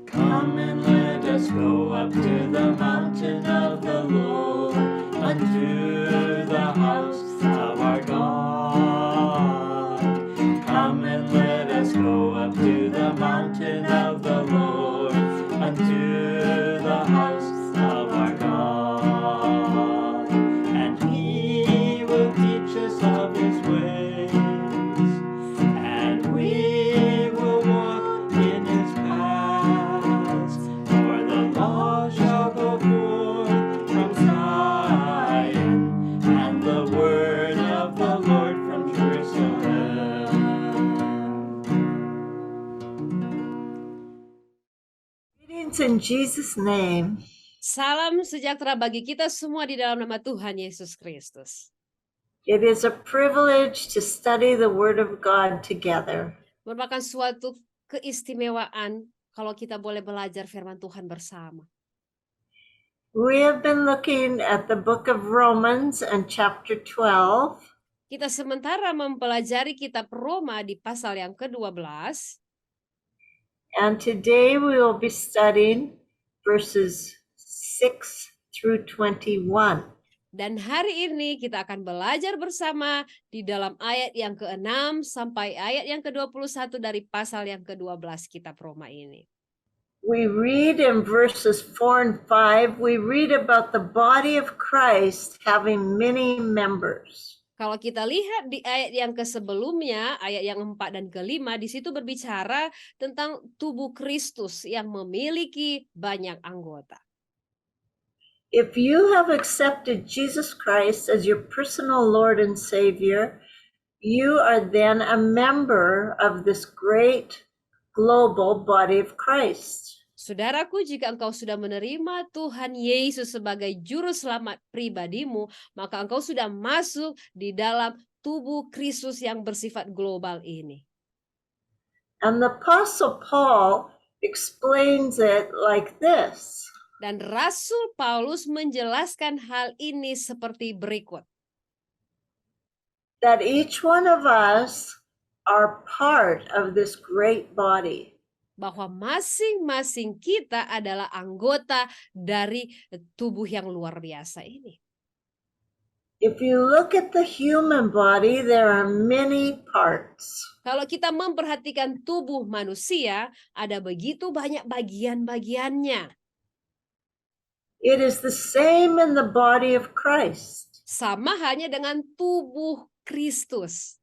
Come and let us go up to the mountain of the Lord, unto the house of our God. Come and let us go up to the mountain of the Lord, unto the house of our God. And He will teach us of His ways, and we will walk in His paths. For the law shall go forth from Zion, and the word of the Lord from Jerusalem. Greetings in Jesus' name. Salam sejahtera bagi kita semua di dalam nama Tuhan Yesus Kristus. It is a privilege to study the Word of God together. Merupakan suatu keistimewaan kalau kita boleh belajar firman Tuhan bersama. We have been looking at the book of Romans and chapter 12, Kita sementara mempelajari kitab Roma di pasal yang ke-12. and today we will be studying verses 6 through 21. Dan hari ini kita akan belajar bersama di dalam ayat yang ke-6 sampai ayat yang ke-21 dari pasal yang ke-12 kitab Roma ini. We read in verses 4 and 5, we read about the body of Christ having many members. Kalau kita lihat di ayat yang ke-sebelumnya, ayat yang 4 dan ke-5, di situ berbicara tentang tubuh Kristus yang memiliki banyak anggota. If you have accepted Jesus Christ as your personal Lord and Savior, you are then a member of this great global body of Christ. Saudaraku, jika engkau sudah menerima Tuhan Yesus sebagai juru selamat pribadimu, maka engkau sudah masuk di dalam tubuh Kristus yang bersifat global ini. And the Apostle Paul explains it like this. Dan Rasul Paulus menjelaskan hal ini seperti berikut. That each one of us are part of this great body. Bahwa masing-masing kita adalah anggota dari tubuh yang luar biasa ini. If you look at the human body, there are many parts. Kalau kita memperhatikan tubuh manusia, ada begitu banyak bagian-bagiannya. It is the same in the body of Christ. Sama hanya dengan tubuh Kristus.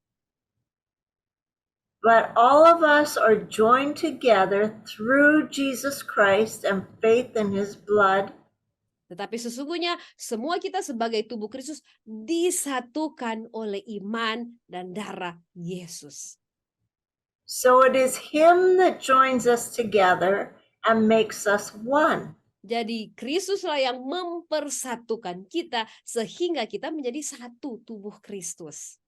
But all of us are joined together through Jesus Christ and faith in His blood. Tetapi sesungguhnya semua kita sebagai tubuh Kristus disatukan oleh iman dan darah Yesus. So it is Him that joins us together and makes us one. Jadi Kristuslah yang mempersatukan kita sehingga kita menjadi satu tubuh Kristus.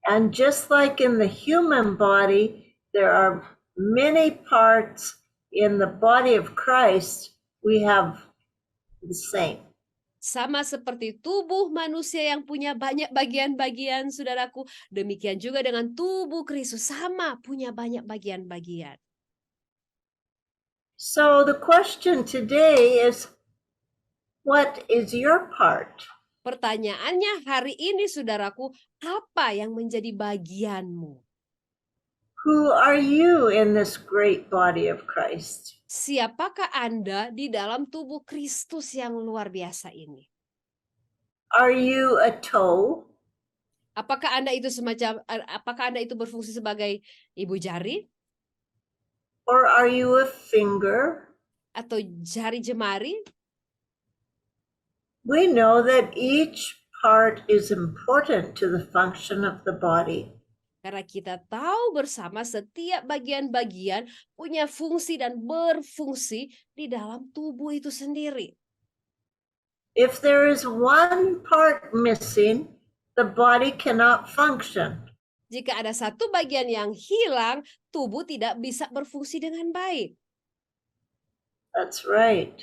And just like in the human body, there are many parts in the body of Christ, we have the same. Sama seperti tubuh manusia yang punya banyak bagian-bagian, saudaraku, demikian juga dengan tubuh Kristus, sama punya banyak bagian-bagian. So the question today is, what is your part? Pertanyaannya hari ini, saudaraku, apa yang menjadi bagianmu? Who are you in this great body of Christ? Siapakah Anda di dalam tubuh Kristus yang luar biasa ini? Are you a toe? Apakah Anda itu berfungsi sebagai ibu jari Or are you a finger? atau jari jemari? We know that each part is important to the function of the body. Karena kita tahu bersama setiap bagian-bagian punya fungsi dan berfungsi di dalam tubuh itu sendiri. If there is one part missing, the body cannot function. Jika ada satu bagian yang hilang, tubuh tidak bisa berfungsi dengan baik. That's right.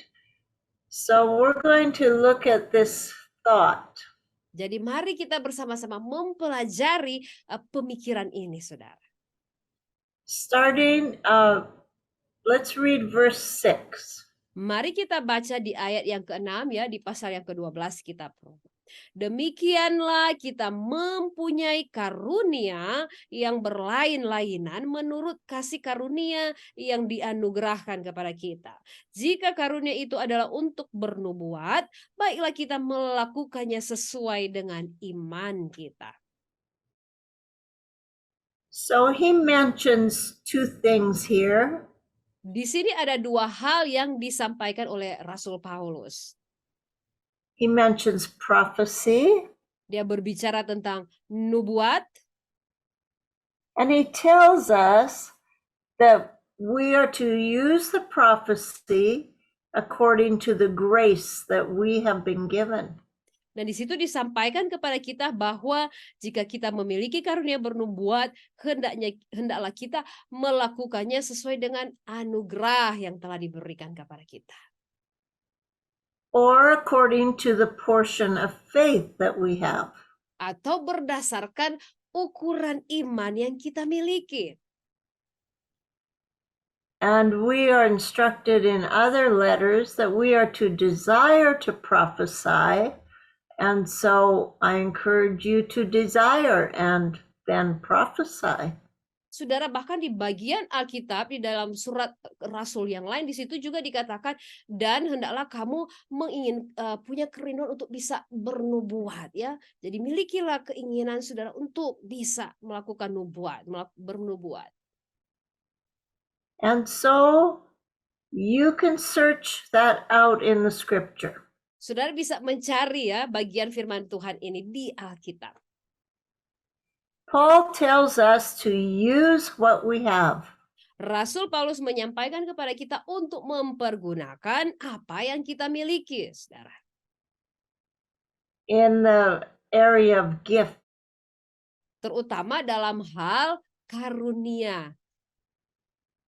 So we're going to look at this thought. Jadi mari kita bersama-sama mempelajari pemikiran ini, saudara. Starting Let's read verse 6. Mari kita baca di ayat yang ke-6 ya, di pasal yang ke-12 kitab Roma. Demikianlah kita mempunyai karunia yang berlain-lainan menurut kasih karunia yang dianugerahkan kepada kita. Jika karunia itu adalah untuk bernubuat, baiklah kita melakukannya sesuai dengan iman kita. So he mentions two things here. Di sini ada dua hal yang disampaikan oleh Rasul Paulus. He mentions prophecy, Dia berbicara tentang nubuat, and he tells us that we are to use the prophecy according to the grace that we have been given. dan di situ disampaikan kepada kita bahwa jika kita memiliki karunia bernubuat, hendaklah kita melakukannya sesuai dengan anugerah yang telah diberikan kepada kita. Or according to the portion of faith that we have. Atau berdasarkan ukuran iman yang kita miliki. And we are instructed in other letters that we are to desire to prophesy. And so I encourage you to desire and then prophesy. Saudara, bahkan di bagian Alkitab di dalam surat Rasul yang lain di situ juga dikatakan, dan hendaklah kamu punya kerinduan untuk bisa bernubuat ya. Jadi milikilah keinginan saudara untuk bisa melakukan bernubuat. And so you can search that out in the scripture. Saudara bisa mencari ya bagian firman Tuhan ini di Alkitab. Paul tells us to use what we have. Rasul Paulus menyampaikan kepada kita untuk mempergunakan apa yang kita miliki, saudara. In the area of gift. Terutama dalam hal karunia.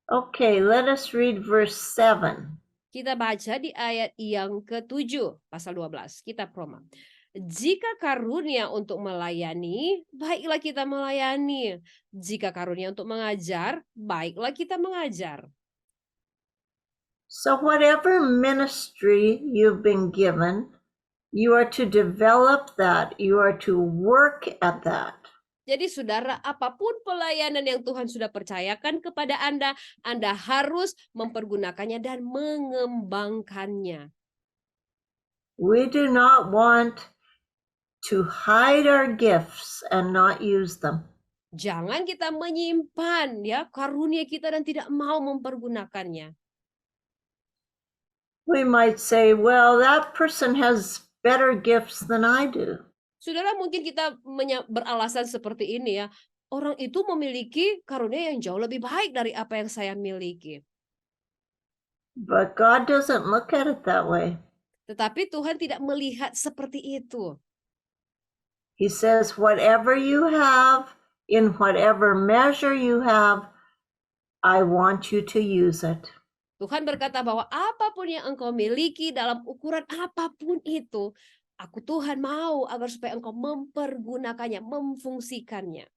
Okay, let us read verse 7. Kita baca di ayat yang ke-7, pasal 12, kitab Roma. Jika karunia untuk melayani, baiklah kita melayani. Jika karunia untuk mengajar, baiklah kita mengajar. So whatever ministry you've been given, you are to develop that. You are to work at that. Jadi saudara, apapun pelayanan yang Tuhan sudah percayakan kepada Anda harus mempergunakannya dan mengembangkannya. We do not want to hide our gifts and not use them. Jangan kita menyimpan ya karunia kita dan tidak mau mempergunakannya. We might say, well, that person has better gifts than I do. Saudara, mungkin kita beralasan seperti ini ya. Orang itu memiliki karunia yang jauh lebih baik dari apa yang saya miliki. But God doesn't look at it that way. Tetapi Tuhan tidak melihat seperti itu. He says, whatever you have, in whatever measure you have, I want you to use it. Tuhan berkata bahwa apapun yang engkau miliki dalam ukuran apapun itu, aku Tuhan mau agar supaya engkau mempergunakannya, memfungsikannya.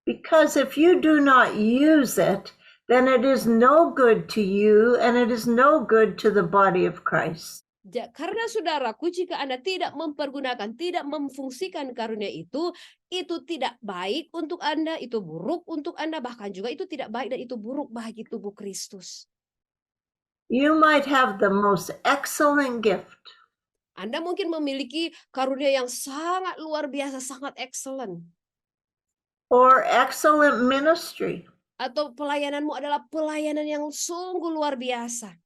Because if you do not use it, then it is no good to you and it is no good to the body of Christ. Karena saudaraku, jika Anda tidak mempergunakan, tidak memfungsikan karunia itu tidak baik untuk Anda, itu buruk untuk Anda, bahkan juga itu tidak baik dan itu buruk bagi tubuh Kristus. You might have the most excellent gift. Anda mungkin memiliki karunia yang sangat luar biasa, sangat excellent. Or excellent ministry. Atau pelayananmu adalah pelayanan yang sungguh luar biasa.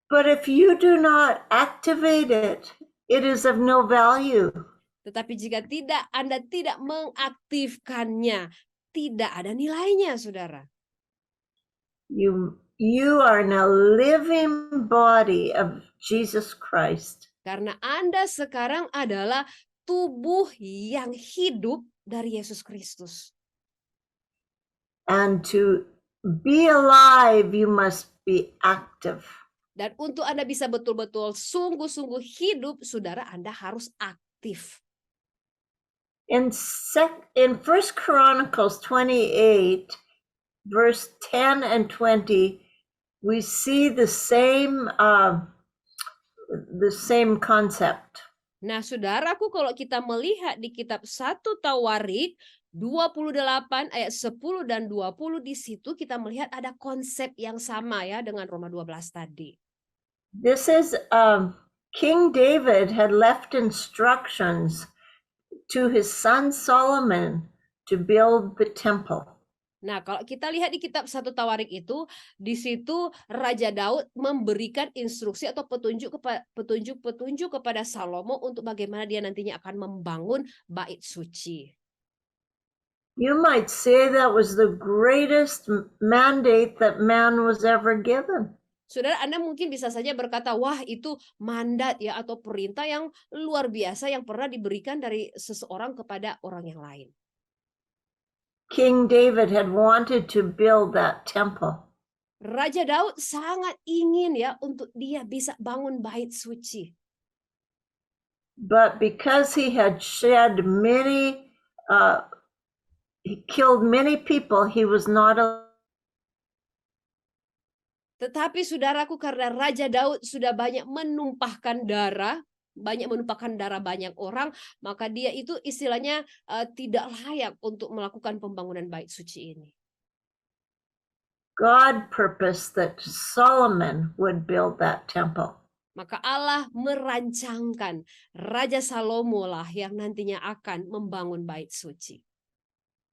But if you do not activate it, it is of no value. Tetapi jika Anda tidak mengaktifkannya, tidak ada nilainya, saudara. You are in a living body of Jesus Christ. Karena Anda sekarang adalah tubuh yang hidup dari Yesus Kristus. And to be alive, you must be active. Dan untuk Anda bisa betul-betul sungguh-sungguh hidup, saudara, Anda harus aktif. In 1 Chronicles 28, verse 10 and 20, we see the same concept. Nah, saudaraku, kalau kita melihat di kitab 1 Tawarik 28 ayat 10 dan 20, di situ kita melihat ada konsep yang sama ya dengan Roma 12 tadi. This is King David had left instructions to his son Solomon to build the temple. Nah, kalau kita lihat di kitab 1 Tawarik itu, di situ Raja Daud memberikan instruksi atau petunjuk kepada Salomo untuk bagaimana dia nantinya akan membangun bait suci. You might say that was the greatest mandate that man was ever given. Saudara, Anda mungkin bisa saja berkata, wah itu mandat ya atau perintah yang luar biasa yang pernah diberikan dari seseorang kepada orang yang lain. King David had wanted to build that temple. Raja Daud sangat ingin ya untuk dia bisa bangun bait suci. But because he had shed many, he killed many people, he was not Tetapi saudaraku, karena Raja Daud sudah banyak menumpahkan darah banyak orang, maka dia itu istilahnya tidak layak untuk melakukan pembangunan bait suci ini. God purposed that Solomon would build that temple. Maka Allah merancangkan Raja Salomo lah yang nantinya akan membangun bait suci.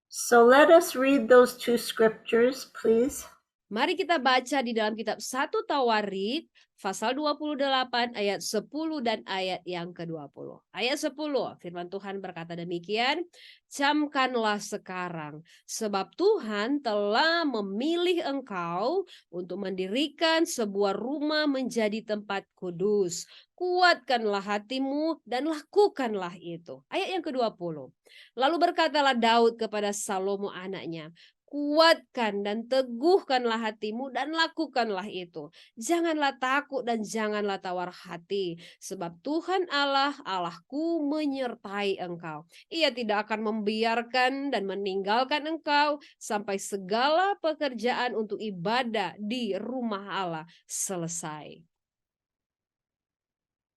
So let us read those two scriptures, please. Mari kita baca di dalam kitab 1 Tawarik pasal 28 ayat 10 dan ayat yang ke-20. Ayat 10, firman Tuhan berkata demikian, camkanlah sekarang, sebab Tuhan telah memilih engkau untuk mendirikan sebuah rumah menjadi tempat kudus. Kuatkanlah hatimu dan lakukanlah itu. Ayat yang ke-20. Lalu berkatalah Daud kepada Salomo anaknya, kuatkan dan teguhkanlah hatimu dan lakukanlah itu. Janganlah takut dan janganlah tawar hati. Sebab Tuhan Allah, Allahku menyertai engkau. Ia tidak akan membiarkan dan meninggalkan engkau sampai segala pekerjaan untuk ibadah di rumah Allah selesai.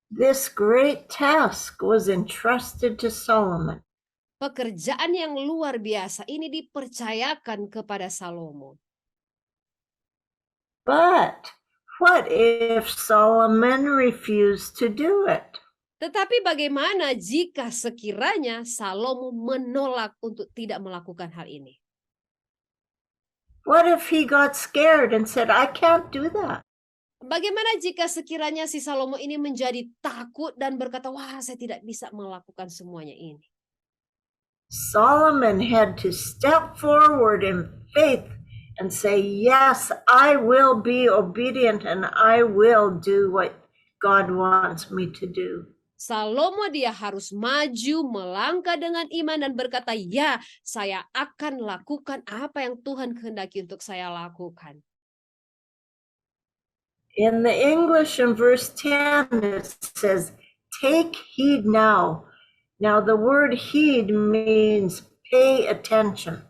This great task was entrusted to Solomon. Pekerjaan yang luar biasa ini dipercayakan kepada Salomo. But what if Solomon refused to do it? Tetapi bagaimana jika sekiranya Salomo menolak untuk tidak melakukan hal ini? What if he got scared and said, I can't do that? Bagaimana jika sekiranya si Salomo ini menjadi takut dan berkata, wah saya tidak bisa melakukan semuanya ini. Solomon had to step forward in faith and say, yes, I will be obedient and I will do what God wants me to do. Salomo dia harus maju melangkah dengan iman dan berkata, ya saya akan lakukan apa yang Tuhan kehendaki untuk saya lakukan. In the English in verse 10 it says, take heed now. Now the word heed means pay attention.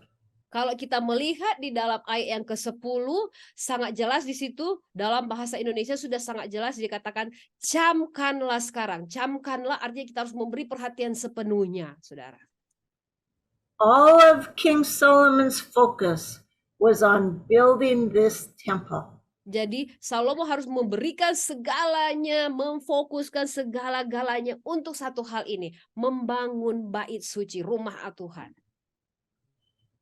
Kalau kita melihat di dalam ayat yang ke-10, sangat jelas di situ dalam bahasa Indonesia sudah sangat jelas dikatakan camkanlah sekarang. Camkanlah artinya kita harus memberi perhatian sepenuhnya, saudara. All of King Solomon's focus was on building this temple. Jadi Salomo harus memberikan segalanya, memfokuskan segala-galanya untuk satu hal ini, membangun bait suci, rumah Tuhan.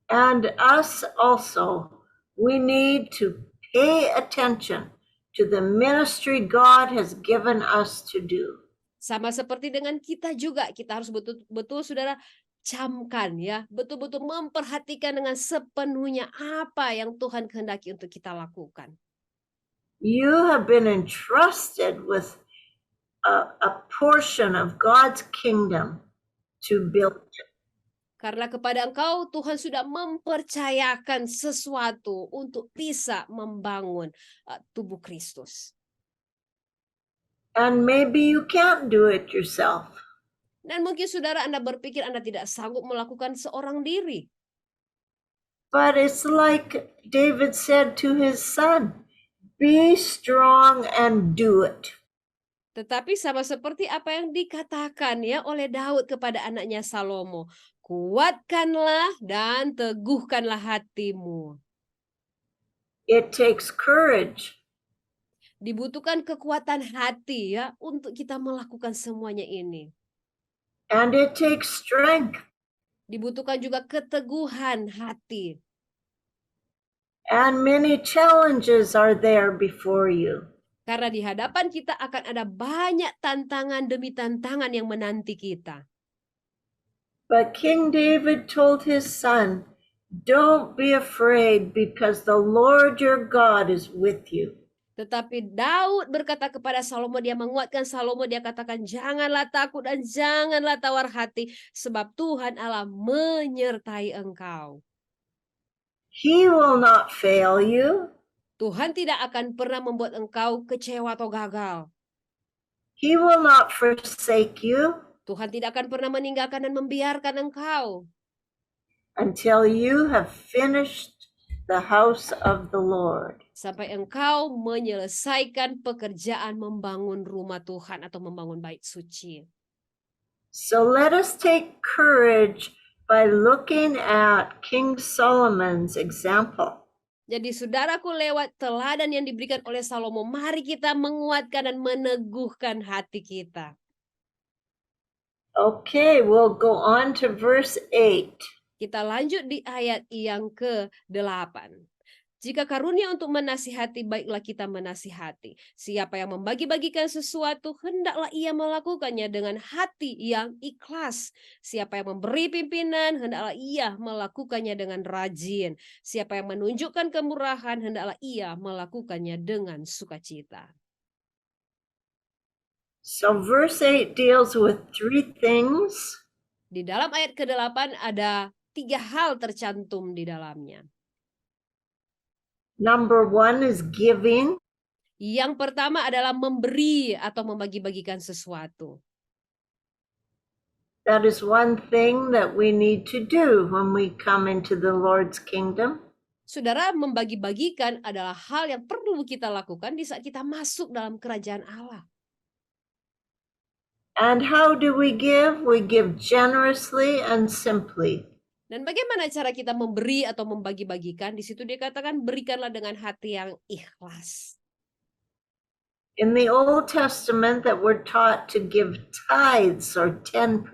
And us also, we need to pay attention to the ministry God has given us to do. Sama seperti dengan kita juga, kita harus betul-betul saudara camkan ya, betul-betul memperhatikan dengan sepenuhnya apa yang Tuhan kehendaki untuk kita lakukan. You have been entrusted with a portion of God's kingdom to build it. Karena kepada engkau Tuhan sudah mempercayakan sesuatu untuk bisa membangun tubuh Kristus. And maybe you can't do it yourself. Dan mungkin saudara Anda berpikir Anda tidak sanggup melakukan seorang diri. But it's like David said to his son, be strong and do it. Tetapi sama seperti apa yang dikatakan ya oleh Daud kepada anaknya Salomo, kuatkanlah dan teguhkanlah hatimu. It takes courage. Dibutuhkan kekuatan hati ya untuk kita melakukan semuanya ini. And it takes strength. Dibutuhkan juga keteguhan hati. And many challenges are there before you. Karena di hadapan kita akan ada banyak tantangan demi tantangan yang menanti kita. But King David told his son, don't be afraid because the Lord your God is with you. Tetapi Daud berkata kepada Salomo, dia menguatkan Salomo, dia katakan janganlah takut dan janganlah tawar hati sebab Tuhan Allah menyertai engkau. He will not fail you. Tuhan tidak akan pernah membuat engkau kecewa atau gagal. He will not forsake you Tuhan tidak akan pernah meninggalkan dan membiarkan engkau until you have finished the house of the Lord. sampai engkau menyelesaikan pekerjaan membangun rumah Tuhan atau membangun bait suci. So let us take courage by looking at King Solomon's example. Jadi saudaraku, lewat teladan yang diberikan oleh Salomo, mari kita menguatkan dan meneguhkan hati kita. Okay, we'll go on to verse 8. Kita lanjut di ayat yang ke-8. Jika karunia untuk menasihati, baiklah kita menasihati. Siapa yang membagi-bagikan sesuatu, hendaklah ia melakukannya dengan hati yang ikhlas. Siapa yang memberi pimpinan, hendaklah ia melakukannya dengan rajin. Siapa yang menunjukkan kemurahan, hendaklah ia melakukannya dengan sukacita. So verse 8 deals with 3 things. Di dalam ayat ke-8 ada 3 hal tercantum di dalamnya. Number 1 is giving. Yang pertama adalah memberi atau membagi-bagikan sesuatu. That is one thing that we need to do when we come into the Lord's kingdom. Saudara, membagi-bagikan adalah hal yang perlu kita lakukan di saat kita masuk dalam kerajaan Allah. And how do we give? We give generously and simply. Dan bagaimana cara kita memberi atau membagi-bagikan? Di situ dikatakan berikanlah dengan hati yang ikhlas. In the Old Testament that we're taught to give tithes or 10%.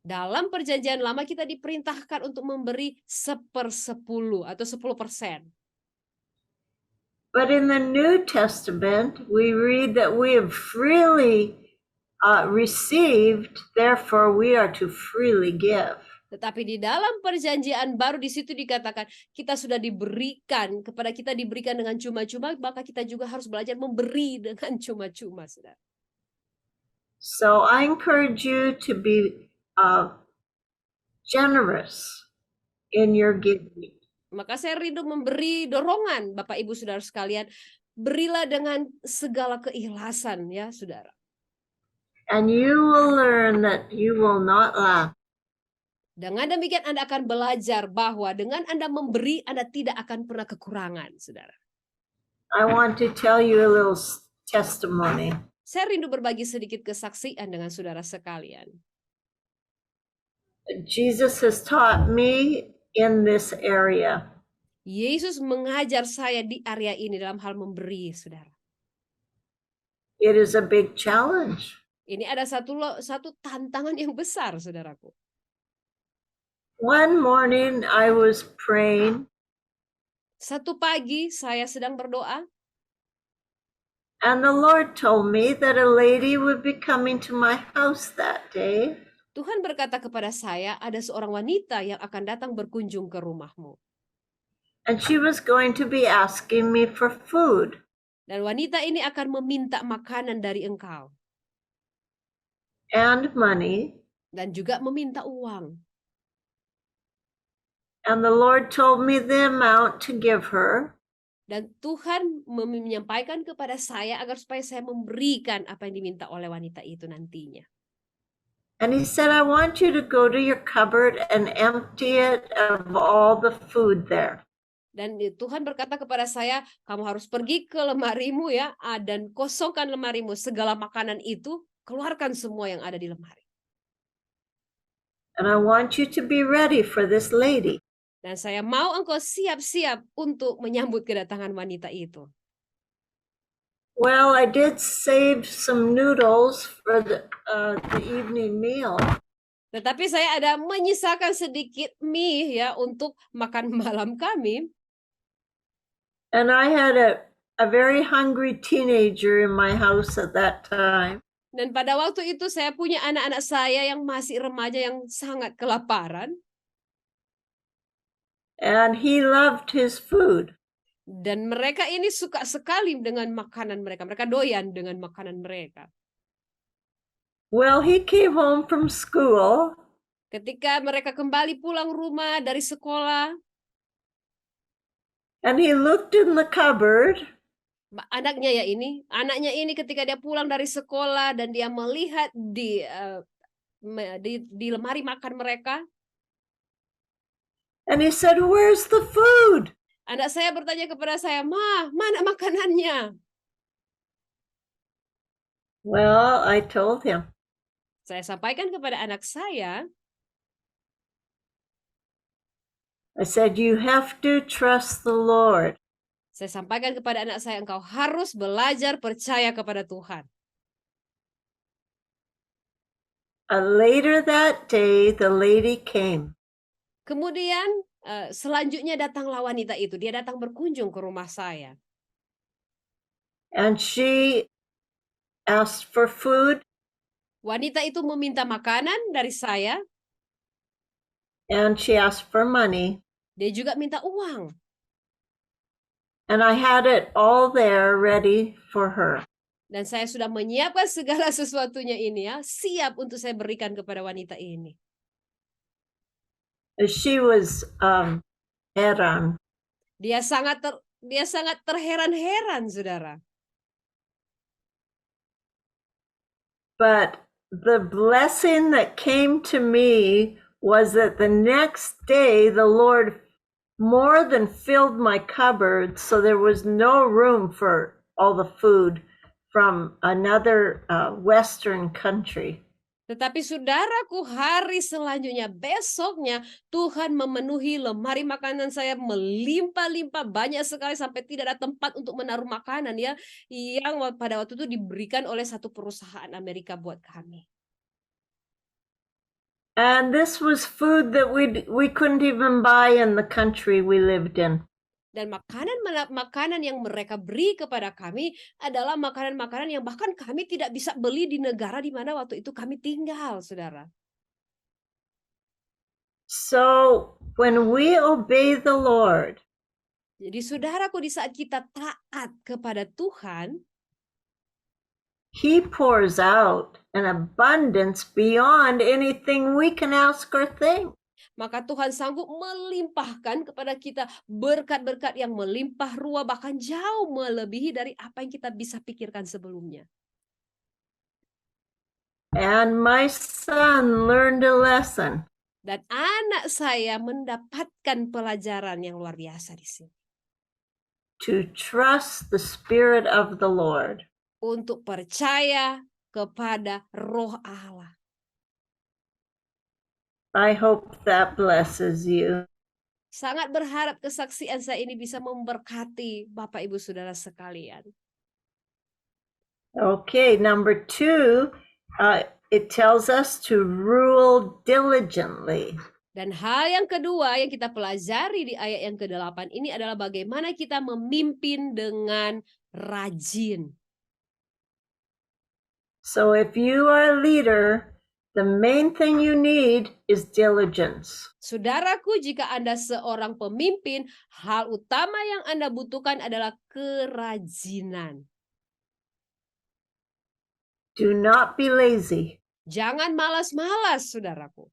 Dalam perjanjian lama kita diperintahkan untuk memberi 1/10 atau 10%. But in the New Testament, we read that we have freely received, therefore we are to freely give. Tetapi di dalam perjanjian baru di situ dikatakan kita sudah diberikan, kepada kita diberikan dengan cuma-cuma, maka kita juga harus belajar memberi dengan cuma-cuma, saudara. So I encourage you to be generous in your giving. Maka saya rindu memberi dorongan, Bapak Ibu Saudara sekalian, berilah dengan segala keikhlasan ya, saudara. And you will learn that you will not lack. Dengan demikian Anda akan belajar bahwa dengan Anda memberi, Anda tidak akan pernah kekurangan, saudara. I want to tell you a little testimony. Saya rindu berbagi sedikit kesaksian dengan saudara sekalian. Jesus has taught me in this area. Yesus mengajar saya di area ini dalam hal memberi, saudara. It is a big challenge. Ini ada satu tantangan yang besar, saudaraku. One morning I was praying. Satu pagi saya sedang berdoa. And the Lord told me that a lady would be coming to my house that day. Tuhan berkata kepada saya, ada seorang wanita yang akan datang berkunjung ke rumahmu. And she was going to be asking me for food. Dan wanita ini akan meminta makanan dari engkau. And money. Dan juga meminta uang. And the Lord told me the amount to give her. Dan Tuhan menyampaikan kepada saya agar supaya saya memberikan apa yang diminta oleh wanita itu nantinya. And he said, I want you to go to your cupboard and empty it of all the food there. Dan Tuhan berkata kepada saya, kamu harus pergi ke lemarimu ya, dan kosongkan lemarimu, segala makanan itu, keluarkan semua yang ada di lemari. And I want you to be ready for this lady. Dan saya mau engkau siap-siap untuk menyambut kedatangan wanita itu. Well, I did save some noodles for the evening meal. Tetapi saya ada menyisakan sedikit mie ya untuk makan malam kami. And I had a very hungry teenager in my house at that time. Dan pada waktu itu saya punya anak-anak saya yang masih remaja yang sangat kelaparan. And he loved his food. Dan mereka ini suka sekali dengan makanan mereka. Mereka doyan dengan makanan mereka. Well, he came home from school. Ketika mereka kembali pulang rumah dari sekolah, and he looked in the cupboard. Anaknya ini ketika dia pulang dari sekolah dan dia melihat di lemari makan mereka. And he said, "Where's the food?" Anak saya bertanya kepada saya, "Ma, mana makanannya?" Well, I told him. Saya sampaikan kepada anak saya. I said, "You have to trust the Lord." Saya sampaikan kepada anak saya, engkau harus belajar percaya kepada Tuhan. Later that day, the lady came. Kemudian selanjutnya datanglah wanita itu. Dia datang berkunjung ke rumah saya. And she asked for food. Wanita itu meminta makanan dari saya. And she asked for money. Dia juga minta uang. And I had it all there ready for her. Dan saya sudah menyiapkan segala sesuatunya ini ya, siap untuk saya berikan kepada wanita ini. She was heran. Dia sangat terheran-heran, saudara. But the blessing that came to me was that the next day the Lord more than filled my cupboard, so there was no room for all the food from another Western country. Tetapi saudaraku, hari selanjutnya, besoknya, Tuhan memenuhi lemari makanan saya melimpah-limpah banyak sekali sampai tidak ada tempat untuk menaruh makanan ya, yang pada waktu itu diberikan oleh satu perusahaan Amerika buat kami. And this was food that we couldn't even buy in the country we lived in. Dan makanan yang mereka beri kepada kami adalah makanan-makanan yang bahkan kami tidak bisa beli di negara di mana waktu itu kami tinggal, saudara. So when we obey the Lord, jadi saudaraku, di saat kita taat kepada Tuhan, He pours out an abundance beyond anything we can ask or think. Maka Tuhan sanggup melimpahkan kepada kita berkat-berkat yang melimpah ruah, bahkan jauh melebihi dari apa yang kita bisa pikirkan sebelumnya. And my son learned a lesson. Dan anak saya mendapatkan pelajaran yang luar biasa di sini. To trust the Spirit of the Lord. Untuk percaya kepada Roh Allah. I hope that blesses you. Sangat berharap kesaksian saya ini bisa memberkati Bapak Ibu Saudara sekalian. Okay, number 2, it tells us to rule diligently. Dan hal yang kedua yang kita pelajari di ayat yang ke-8 ini adalah bagaimana kita memimpin dengan rajin. So if you are a leader, the main thing you need is diligence. Saudaraku, jika Anda seorang pemimpin, hal utama yang Anda butuhkan adalah kerajinan. Do not be lazy. Jangan malas-malas, saudaraku.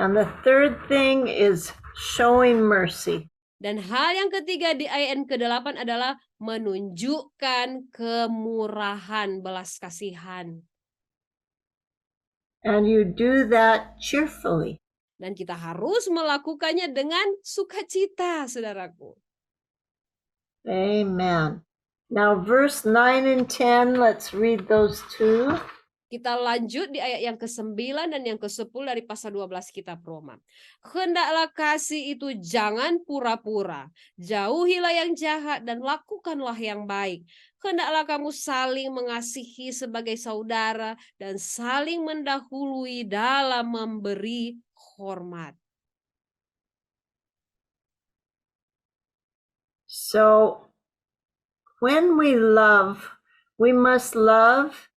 And the third thing is showing mercy. Dan hal yang ketiga di ayat yang ke-8 adalah menunjukkan kemurahan, belas kasihan. And you do that cheerfully. Dan kita harus melakukannya dengan sukacita, saudaraku. Amen. Now, verse 9 and 10, let's read those two. Kita lanjut di ayat yang ke-9 dan yang ke-10 dari pasal 12 kitab Roma. Hendaklah kasih itu jangan pura-pura. Jauhilah yang jahat dan lakukanlah yang baik. Hendaklah kamu saling mengasihi sebagai saudara dan saling mendahului dalam memberi hormat. So, when we love, we must love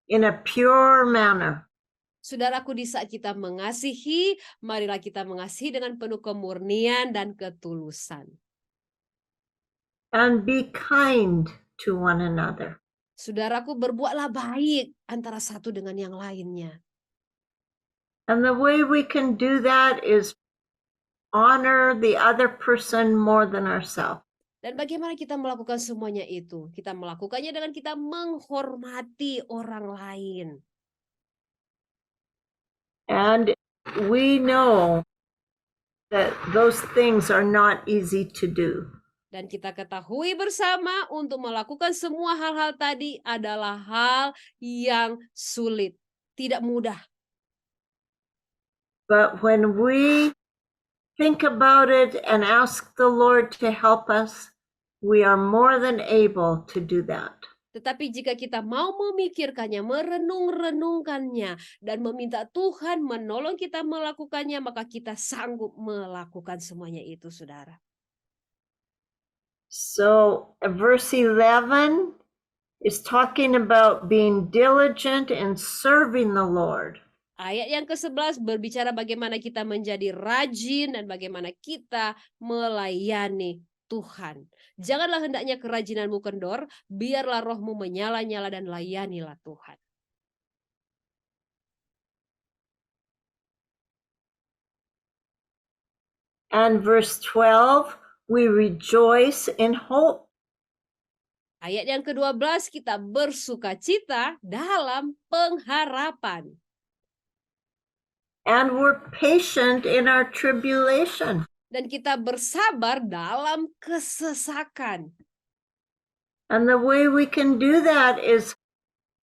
in a pure manner. Saudaraku, di saat kita mengasihi, marilah kita mengasihi dengan penuh kemurnian dan ketulusan. And be kind to one another. Saudaraku, berbuatlah baik antara satu dengan yang lainnya. And the way we can do that is honor the other person more than ourselves. Dan bagaimana kita melakukan semuanya itu? Kita melakukannya dengan kita menghormati orang lain. And we know that those things are not easy to do. Dan kita ketahui bersama untuk melakukan semua hal-hal tadi adalah hal yang sulit, tidak mudah. But when we think about it and ask the Lord to help us, we are more than able to do that. Tetapi jika kita mau memikirkannya, merenung-renungkannya, dan meminta Tuhan menolong kita melakukannya, maka kita sanggup melakukan semuanya itu, saudara. So verse 11 is talking about being diligent in serving the Lord. Ayat yang ke-11 berbicara bagaimana kita menjadi rajin dan bagaimana kita melayani Tuhan. Janganlah hendaknya kerajinanmu kendor, biarlah rohmu menyala-nyala dan layanilah Tuhan. And verse 12, we rejoice in hope. Ayat yang ke-12, kita bersukacita dalam pengharapan. And we're patient in our tribulation. Dan kita bersabar dalam kesesakan. And the way we can do that is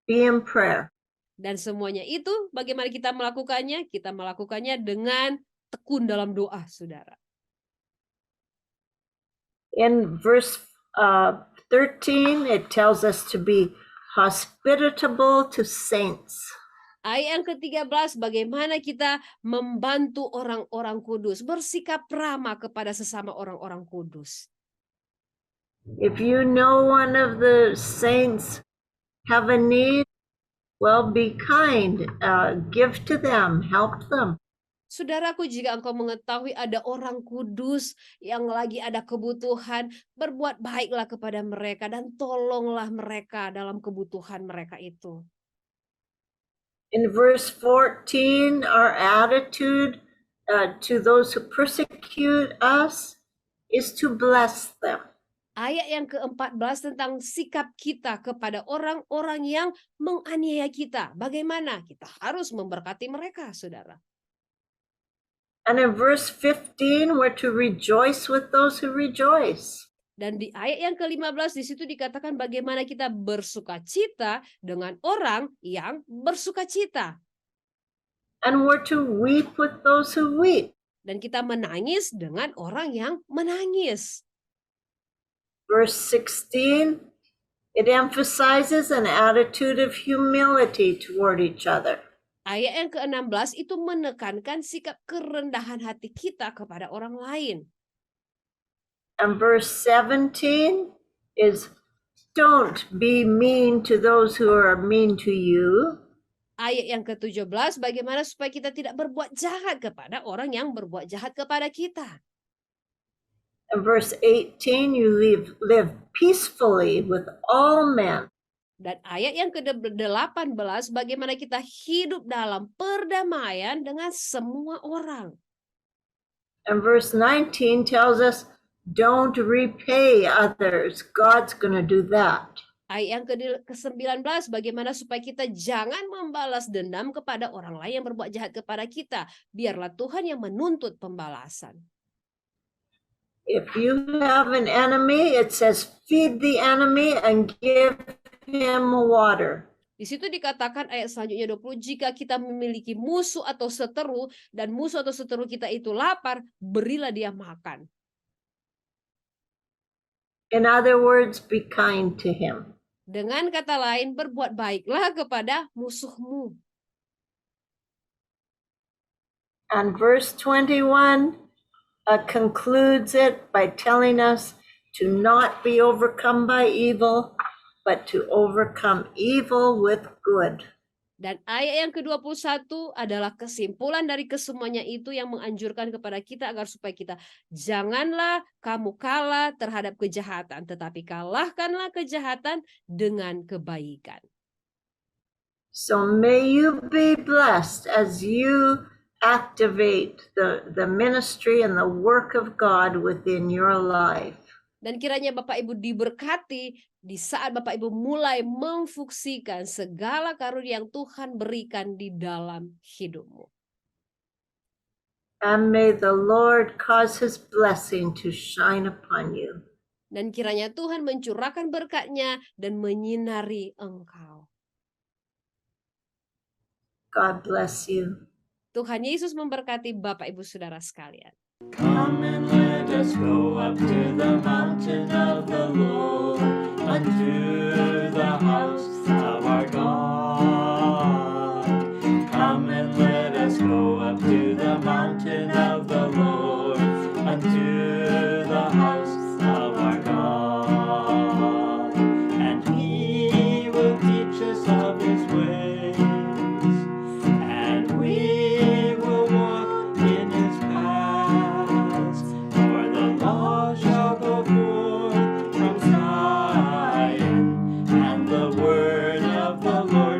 be in prayer. Dan semuanya itu bagaimana kita melakukannya? Kita melakukannya dengan tekun dalam doa, saudara. In verse 13, it tells us to be hospitable to saints. Ayat yang ke-13, bagaimana kita membantu orang-orang kudus, bersikap ramah kepada sesama orang-orang kudus. If you know one of the saints have a need, well, be kind, give to them, help them. Saudaraku, jika engkau mengetahui ada orang kudus yang lagi ada kebutuhan, berbuat baiklah kepada mereka dan tolonglah mereka dalam kebutuhan mereka itu. In verse 14, our attitude to those who persecute us is to bless them. Ayat yang ke-14 tentang sikap kita kepada orang-orang yang menganiaya kita. Bagaimana? Kita harus memberkati mereka, saudara. And in verse 15, we're to rejoice with those who rejoice. Dan di ayat yang ke-15 di situ dikatakan bagaimana kita bersukacita dengan orang yang bersukacita. And we're to weep with those who weep. Dan kita menangis dengan orang yang menangis. Verse 16, it emphasizes an attitude of humility toward each other. Ayat yang ke-16 itu menekankan sikap kerendahan hati kita kepada orang lain. And verse 17 is, don't be mean to those who are mean to you. Ayat yang ke-17, bagaimana supaya kita tidak berbuat jahat kepada orang yang berbuat jahat kepada kita. And verse 18, you live peacefully with all men. Dan ayat yang ke-18, bagaimana kita hidup dalam perdamaian dengan semua orang. And verse 19 tells us, don't repay others. God's going to do that. Ayat yang ke-19, bagaimana supaya kita jangan membalas dendam kepada orang lain yang berbuat jahat kepada kita. Biarlah Tuhan yang menuntut pembalasan. If you have an enemy, it says feed the enemy and give him water. Di situ dikatakan ayat selanjutnya 20, jika kita memiliki musuh atau seteru dan musuh atau seteru kita itu lapar, berilah dia makan. In other words, be kind to him. Dengan kata lain, berbuat baiklah kepada musuhmu. And verse 21 concludes it by telling us to not be overcome by evil, but to overcome evil with good. Dan ayat yang ke-21 adalah kesimpulan dari kesemuanya itu yang menganjurkan kepada kita agar supaya kita janganlah kamu kalah terhadap kejahatan, tetapi kalahkanlah kejahatan dengan kebaikan. So may you be blessed as you activate the ministry and the work of God within your life. Dan kiranya Bapak Ibu diberkati di saat Bapak Ibu mulai memfungsikan segala karunia yang Tuhan berikan di dalam hidupmu. And may the Lord cause his blessing to shine upon you. Dan kiranya Tuhan mencurahkan berkat-Nya dan menyinari engkau. God bless you. Tuhan Yesus memberkati Bapak Ibu Saudara sekalian. Come and let us go up to the mountain of the Lord, unto the house of our God. Come and let us go up to the mountain of the Lord, unto the house of our God. And he will teach us of his ways, and we will walk in his paths. For the law shall go forth from Zion, and the word of the Lord